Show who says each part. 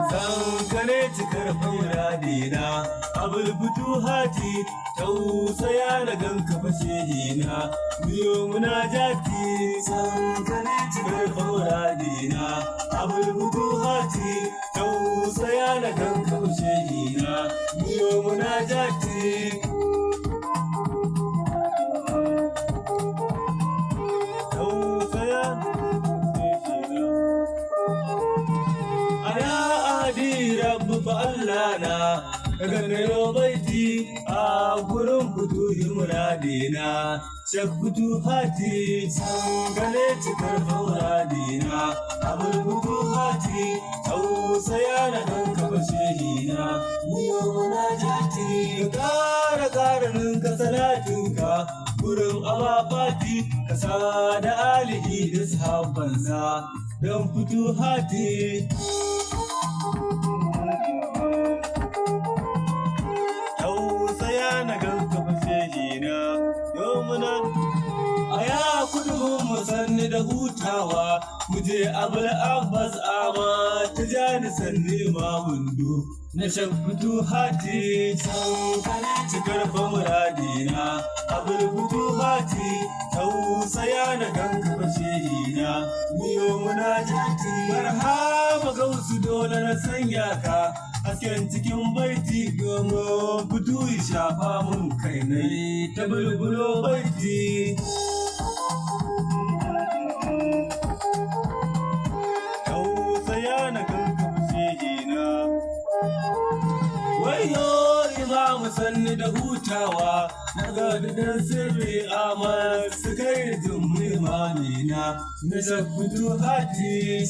Speaker 1: Sankare cikar muradina abul futuhati tausaya na ganka fashehina biyo munajati. Sankare cikar muradina abul futuhati tausaya na ganka fashehina biyo munajati. Rabbu fa Allah na daga nayo baiti a gurin futuhi muradina shak futuhati sangale cikar muradina abul futuhati tausaya na ganka fashehina niyo munajati ka karanin ka salatinka gurin abafati ka da alihi da sahabbansa don futuhati. Aya kudu mu sanni da hutawa muje abul abbas ama tijani sanni ma wundu na shafutu hati sankane cikar muradina abul futuhati tausaya na ganka fashehina miyo munajati. Marhaba gausu dole na sanya ka hasken cikin baiti domin fito ya shafa mun kai nai ta bulbulo baiti. Tausaya na ganka fashehina wayo imamu sanni da hutawa na gadadan sirri amma su kai da jin imamina na shafutu hati.